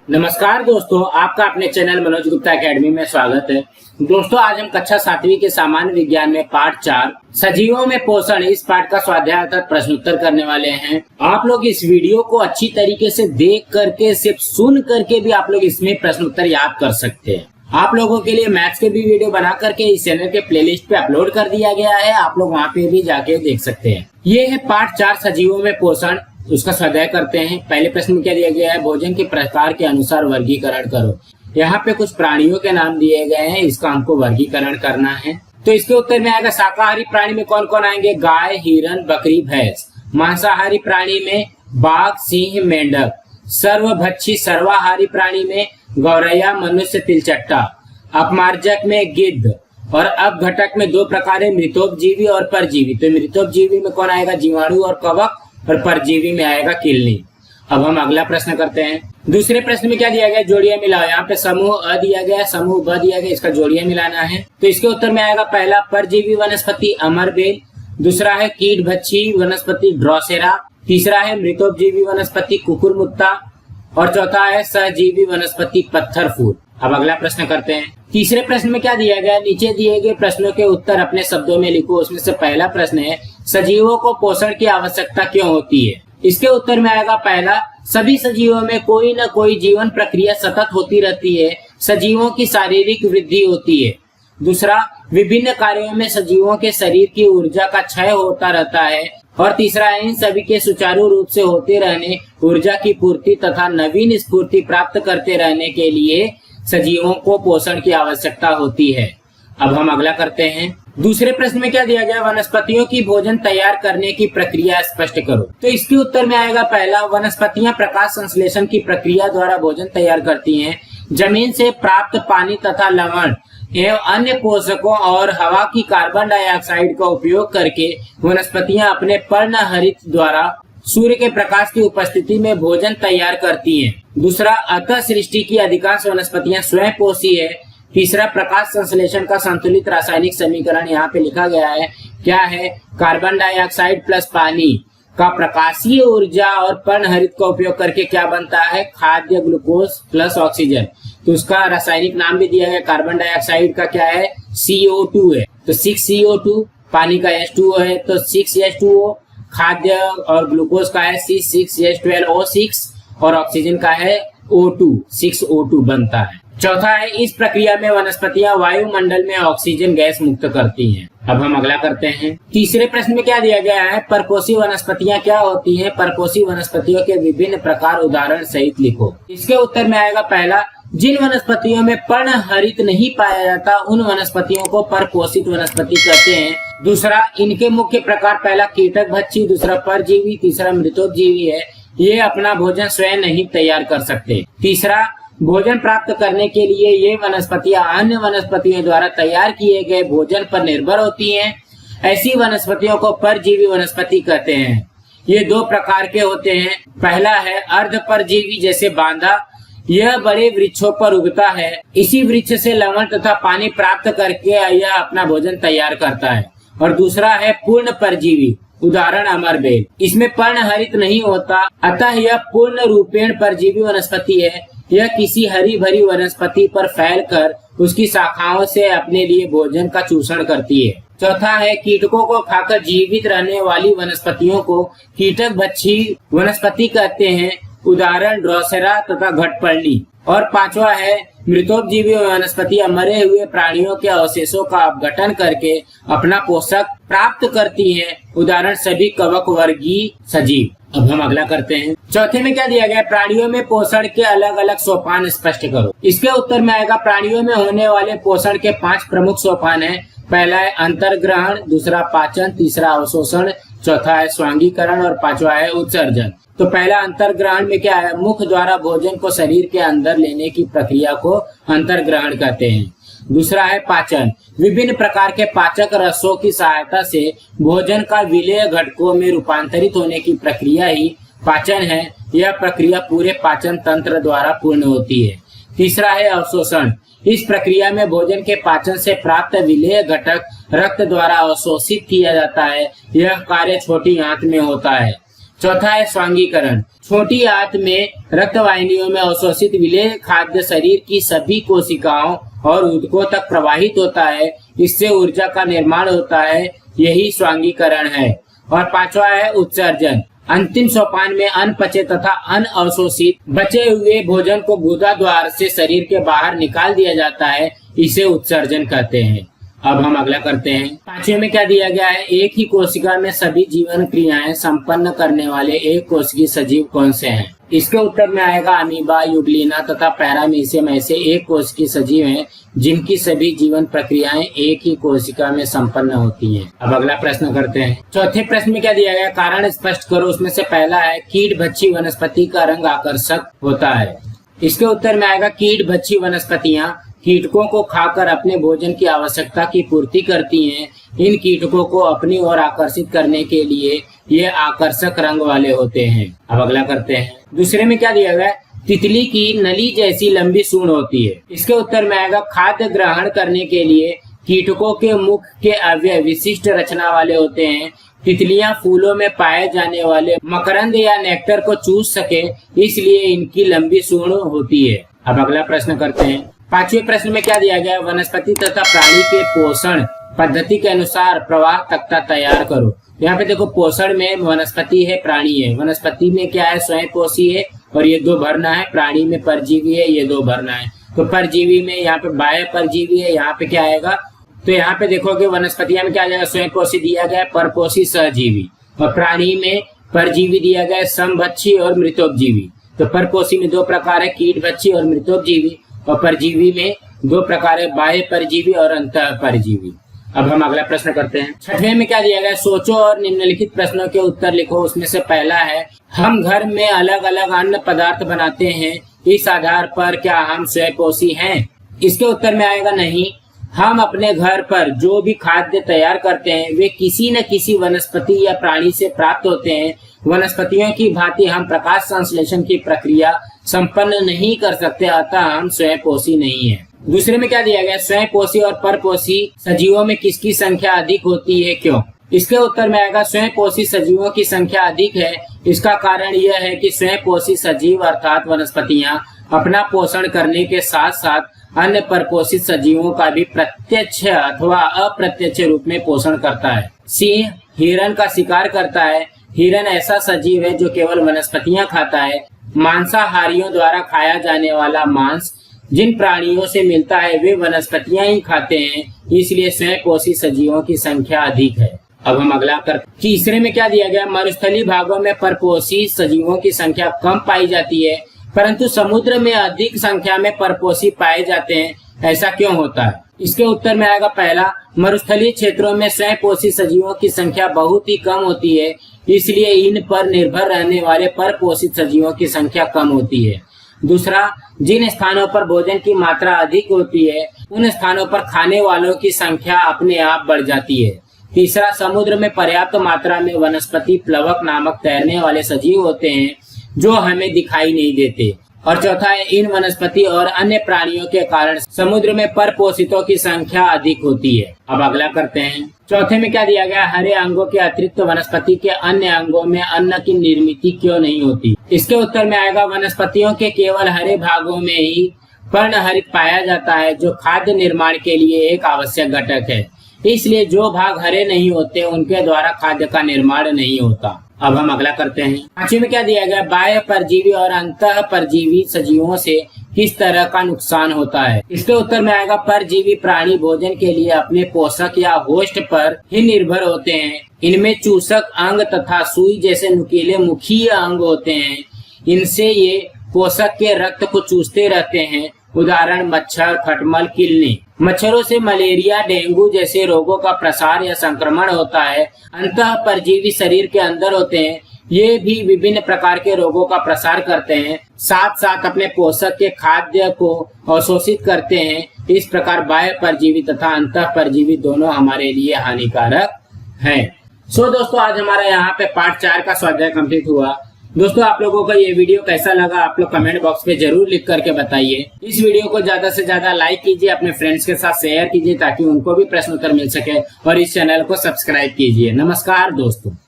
नमस्कार दोस्तों, आपका अपने चैनल मनोज गुप्ता एकेडमी में स्वागत है। दोस्तों, आज हम कक्षा 7वीं के सामान्य विज्ञान में पाठ 4 सजीवों में पोषण इस पाठ का स्वाध्याय अर्थात प्रश्नोत्तर करने वाले हैं। आप लोग इस वीडियो को अच्छी तरीके से देख करके, सिर्फ सुन करके भी आप लोग इसमें प्रश्नोत्तर याद कर सकते हैं। आप लोगों के लिए मैथ्स के भी वीडियो बना करके इस चैनल के प्लेलिस्ट पे अपलोड कर दिया गया है, आप लोग वहाँ पे भी जाके देख सकते हैं। ये है पाठ 4 सजीवों में पोषण, उसका स्वाध्याय करते हैं। पहले प्रश्न में क्या दिया गया है, भोजन के प्रकार के अनुसार वर्गीकरण करो। यहाँ पे कुछ प्राणियों के नाम दिए गए हैं, इसका हमको वर्गीकरण करना है। तो इसके उत्तर में आएगा शाकाहारी प्राणी में कौन कौन आएंगे, गाय, हिरन, बकरी, भैंस। मांसाहारी प्राणी में बाघ, सिंह, मेंढक। सर्वभक्षी सर्वाहारी प्राणी में गौरैया, मनुष्य, तिलचट्टा। अपमार्जक में गिद्ध। और अपघटक में दो प्रकार है, मृतोपजीवी और परजीवी। तो मृतोपजीवी में कौन आएगा, जीवाणु और कवक, और परजीवी में आएगा किलनी। अब हम अगला प्रश्न करते हैं। दूसरे प्रश्न में क्या दिया गया, जोड़ियां मिलाओ। यहाँ पे समूह अ दिया गया, समूह ब दिया गया, इसका जोड़ियां मिलाना है। तो इसके उत्तर में आएगा पहला परजीवी वनस्पति अमरबेल, दूसरा है कीटभक्षी वनस्पति ड्रोसेरा, तीसरा है मृतोपजीवी वनस्पति कुकुरमुत्ता, और चौथा है सहजीवी वनस्पति पत्थर फूल। अब अगला प्रश्न करते हैं। तीसरे प्रश्न में क्या दिया गया, नीचे दिए गए प्रश्नों के उत्तर अपने शब्दों में लिखो। उसमें से पहला प्रश्न है, सजीवों को पोषण की आवश्यकता क्यों होती है। इसके उत्तर में आएगा पहला, सभी सजीवों में कोई न कोई जीवन प्रक्रिया सतत होती रहती है, सजीवों की शारीरिक वृद्धि होती है। दूसरा, विभिन्न कार्यों में सजीवों के शरीर की ऊर्जा का क्षय होता रहता है। और तीसरा, इन सभी के सुचारू रूप से होते रहने, ऊर्जा की पूर्ति तथा नवीन स्फूर्ति प्राप्त करते रहने के लिए सजीवों को पोषण की आवश्यकता होती है। अब हम अगला करते हैं। दूसरे प्रश्न में क्या दिया गया, वनस्पतियों की भोजन तैयार करने की प्रक्रिया स्पष्ट करो। तो इसके उत्तर में आएगा पहला, वनस्पतियां प्रकाश संश्लेषण की प्रक्रिया द्वारा भोजन तैयार करती हैं। जमीन से प्राप्त पानी तथा लवण एवं अन्य पोषकों और हवा की कार्बन डाइऑक्साइड का उपयोग करके वनस्पतियां अपने पर्णहरित द्वारा सूर्य के प्रकाश की उपस्थिति में भोजन तैयार करती हैं। दूसरा, अतः सृष्टि की अधिकांश वनस्पतियां स्वयं पोषी है। तीसरा, प्रकाश संश्लेषण का संतुलित रासायनिक समीकरण यहाँ पे लिखा गया है, क्या है, कार्बन डाइऑक्साइड प्लस पानी का प्रकाशीय ऊर्जा और पर्णहरित का उपयोग करके क्या बनता है, खाद्य ग्लूकोज प्लस ऑक्सीजन। तो उसका रासायनिक नाम भी दिया है, कार्बन डाइऑक्साइड का क्या है, CO2 है, तो 6CO2, पानी का H2O है तो 6H2O, खाद्य और ग्लूकोज का है C6H12O6, और ऑक्सीजन का है O2, 6O2 बनता है। चौथा है, इस प्रक्रिया में वनस्पतियां वायुमंडल में ऑक्सीजन गैस मुक्त करती हैं। अब हम अगला करते हैं। तीसरे प्रश्न में क्या दिया गया है, परपोषी वनस्पतियां क्या होती हैं, परपोषी वनस्पतियों के विभिन्न प्रकार उदाहरण सहित लिखो। इसके उत्तर में आएगा पहला, जिन वनस्पतियों में पर्णहरित नहीं पाया जाता उन वनस्पतियों को परपोषित वनस्पति कहते हैं। दूसरा, इनके मुख्य प्रकार, पहला कीटकभक्षी, दूसरा परजीवी, तीसरा मृतोपजीवी है। ये अपना भोजन स्वयं नहीं तैयार कर सकते। तीसरा, भोजन प्राप्त करने के लिए ये वनस्पतियां अन्य वनस्पतियों द्वारा तैयार किए गए भोजन पर निर्भर होती हैं। ऐसी वनस्पतियों को परजीवी वनस्पति कहते हैं। ये दो प्रकार के होते हैं। पहला है अर्ध परजीवी, जैसे बांधा, यह बड़े वृक्षों पर उगता है। इसी वृक्ष से लवण तथा पानी प्राप्त करके यह अपना भोजन तैयार करता है। और दूसरा है पूर्ण परजीवी, उदाहरण अमरबेल, इसमें पर्णहरित नहीं होता, अतः यह पूर्ण रूपेण परजीवी वनस्पति है। यह किसी हरी भरी वनस्पति पर फैलकर उसकी शाखाओं से अपने लिए भोजन का चूषण करती है। चौथा है, कीटकों को खाकर जीवित रहने वाली वनस्पतियों को कीटकभक्षी वनस्पति कहते हैं, उदाहरण ड्रोसेरा तथा घटपर्णी। और पांचवा है, मृतोपजीवी वनस्पतियां मरे हुए प्राणियों के अवशेषों का अपघटन करके अपना पोषक प्राप्त करती हैं, उदाहरण सभी कवक वर्गीय सजीव। अब हम अगला करते हैं। चौथे में क्या दिया गया, प्राणियों में पोषण के अलग अलग सोपान स्पष्ट करो। इसके उत्तर में आएगा, प्राणियों में होने वाले पोषण के 5 प्रमुख सोपान है। पहला है अंतर्ग्रहण, दूसरा पाचन, तीसरा अवशोषण, चौथा है स्वांगीकरण और पांचवा है उत्सर्जन। तो पहला अंतर्ग्रहण में क्या है, मुख द्वारा भोजन को शरीर के अंदर लेने की प्रक्रिया को अंतर्ग्रहण कहते हैं। दूसरा है पाचन, विभिन्न प्रकार के पाचक रसों की सहायता से भोजन का विलेय घटकों में रूपांतरित होने की प्रक्रिया ही पाचन है। यह प्रक्रिया पूरे पाचन तंत्र द्वारा पूर्ण होती है। तीसरा है अवशोषण, इस प्रक्रिया में भोजन के पाचन से प्राप्त विलेय घटक रक्त द्वारा अवशोषित किया जाता है। यह कार्य छोटी आंत में होता है। चौथा है स्वांगीकरण। छोटी आंत में रक्त वाहिनियों में अवशोषित विलेय खाद्य शरीर की सभी कोशिकाओं और ऊतकों तक प्रवाहित होता है, इससे ऊर्जा का निर्माण होता है, यही स्वांगीकरण है। और पांचवा है उत्सर्जन। अंतिम सोपान में अनपचे तथा अनअवशोषित बचे हुए भोजन को गुदा द्वार से शरीर के बाहर निकाल दिया जाता है, इसे उत्सर्जन कहते हैं। अब हम अगला करते हैं। पांचवें में क्या दिया गया है, एक ही कोशिका में सभी जीवन क्रियाएं संपन्न करने वाले एक कोशिकीय सजीव कौन से हैं? इसके उत्तर में आएगा अमीबा, यूग्लिना तथा पैरामीशियम ऐसे एक कोशिकीय सजीव हैं जिनकी सभी जीवन प्रक्रियाएं एक ही कोशिका में संपन्न होती हैं। अब अगला प्रश्न करते हैं। चौथे प्रश्न में क्या दिया गया, कारण स्पष्ट करो। उसमें से पहला है कीट भक्षी वनस्पति का रंग आकर्षक होता है। इसके उत्तर में आएगा कीट भक्षी वनस्पतियां कीटकों को खाकर अपने भोजन की आवश्यकता की पूर्ति करती हैं। इन कीटकों को अपनी ओर आकर्षित करने के लिए ये आकर्षक रंग वाले होते हैं। अब अगला करते हैं। दूसरे में क्या दिया गया, तितली की नली जैसी लंबी सूंड होती है। इसके उत्तर में आएगा खाद्य ग्रहण करने के लिए कीटकों के मुख के अवयव विशिष्ट रचना वाले होते हैं। तितलियां फूलों में पाए जाने वाले मकरंद या नेक्टर को चूस सके, इसलिए इनकी लंबी सूंड होती है। अब अगला प्रश्न करते हैं। पांचवें प्रश्न में क्या दिया गया, वनस्पति तथा प्राणी के पोषण पद्धति के अनुसार प्रवाह तख्ता तैयार करो। यहाँ पे देखो, पोषण में वनस्पति है, प्राणी है। वनस्पति में क्या है, स्वयं पोषी है और ये दो भरना है। प्राणी में परजीवी है, ये दो भरना है। तो परजीवी में यहाँ पे बाह्य परजीवी है, यहाँ पे क्या आएगा, तो यहाँ पे देखोगे वनस्पतियां में क्या आ जाएगा, स्वयं पोषी दिया गया, परपोषी सहजीवी। और प्राणी में परजीवी दिया गया, समभक्षी और मृतोपजीवी। तो परपोषी में दो प्रकार है, कीट भक्षी और मृतोपजीवी। और परजीवी में दो प्रकार है, बाह्य परजीवी और अंतः परजीवी। अब हम अगला प्रश्न करते हैं। छठवें में क्या दिया गया, सोचो और निम्नलिखित प्रश्नों के उत्तर लिखो। उसमें से पहला है, हम घर में अलग अलग अन्न पदार्थ बनाते हैं, इस आधार पर क्या हम स्वयंपोषी हैं? इसके उत्तर में आएगा नहीं। हम अपने घर पर जो भी खाद्य तैयार करते हैं वे किसी न किसी वनस्पति या प्राणी से प्राप्त होते हैं। वनस्पतियों की भांति हम प्रकाश संश्लेषण की प्रक्रिया संपन्न नहीं कर सकते, अतः हम स्वयंपोषी नहीं है। दूसरे में क्या दिया गया, स्वयंपोषी और परपोषी सजीवों में किसकी संख्या अधिक होती है, क्यों? इसके उत्तर में आएगा स्वयंपोषी सजीवों की संख्या अधिक है। इसका कारण यह है कि स्वयंपोषी सजीव अर्थात वनस्पतियां अपना पोषण करने के साथ साथ अन्य परपोषित सजीवों का भी प्रत्यक्ष अथवा अप्रत्यक्ष रूप में पोषण करता है। सिंह हिरण का शिकार करता है। हिरण ऐसा सजीव है जो केवल वनस्पतियां खाता है। मांसाहारियों द्वारा खाया जाने वाला मांस जिन प्राणियों से मिलता है वे वनस्पतियां ही खाते हैं, इसलिए स्वयंपोषी सजीवों की संख्या अधिक है। अब हम अगला तीसरे में क्या दिया गया, मरुस्थलीय भागों में परपोषी सजीवों की संख्या कम पाई जाती है, परंतु समुद्र में अधिक संख्या में परपोषी पाए जाते हैं, ऐसा क्यों होता है? इसके उत्तर में आएगा पहला, मरुस्थलीय क्षेत्रों में स्वयंपोषी सजीवों की संख्या बहुत ही कम होती है, इसलिए इन पर निर्भर रहने वाले परपोषित सजीवों की संख्या कम होती है। दूसरा, जिन स्थानों पर भोजन की मात्रा अधिक होती है उन स्थानों पर खाने वालों की संख्या अपने आप बढ़ जाती है। तीसरा, समुद्र में पर्याप्त मात्रा में वनस्पति प्लवक नामक तैरने वाले सजीव होते हैं जो हमें दिखाई नहीं देते। और चौथा है, इन वनस्पति और अन्य प्राणियों के कारण समुद्र में परपोषितों की संख्या अधिक होती है। अब अगला करते हैं। चौथे में क्या दिया गया, हरे अंगों के अतिरिक्त वनस्पति के अन्य अंगों में अन्न की निर्मित क्यों नहीं होती? इसके उत्तर में आएगा, वनस्पतियों के केवल हरे भागों में ही पर्णहरित पाया जाता है, जो खाद्य निर्माण के लिए एक आवश्यक घटक है। इसलिए जो भाग हरे नहीं होते उनके द्वारा खाद्य का निर्माण नहीं होता। अब हम अगला करते हैं। पांचवें में क्या दिया गया, बाह्य परजीवी और अंतः परजीवी सजीवों से किस तरह का नुकसान होता है? इसके उत्तर में आएगा, परजीवी प्राणी भोजन के लिए अपने पोषक या होस्ट पर ही निर्भर होते हैं। इनमें चूसक अंग तथा सुई जैसे नुकीले मुखीय अंग होते हैं। इनसे ये पोषक के रक्त को चूसते रहते हैं। उदाहरण, मच्छर, खटमल, किलनी। मच्छरों से मलेरिया, डेंगू जैसे रोगों का प्रसार या संक्रमण होता है। अंतः परजीवी शरीर के अंदर होते हैं, ये भी विभिन्न प्रकार के रोगों का प्रसार करते हैं, साथ साथ अपने पोषक के खाद्य को अवशोषित करते हैं। इस प्रकार बाह्य परजीवी तथा अंतः परजीवी दोनों हमारे लिए हानिकारक हैं। दोस्तों, आज हमारा यहाँ पे पार्ट 4 का स्वाध्याय कंप्लीट हुआ। दोस्तों, आप लोगों को ये वीडियो कैसा लगा आप लोग कमेंट बॉक्स पे जरूर लिख करके बताइए। इस वीडियो को ज्यादा से ज्यादा लाइक कीजिए, अपने फ्रेंड्स के साथ शेयर कीजिए ताकि उनको भी प्रश्न उत्तर मिल सके, और इस चैनल को सब्सक्राइब कीजिए। नमस्कार दोस्तों।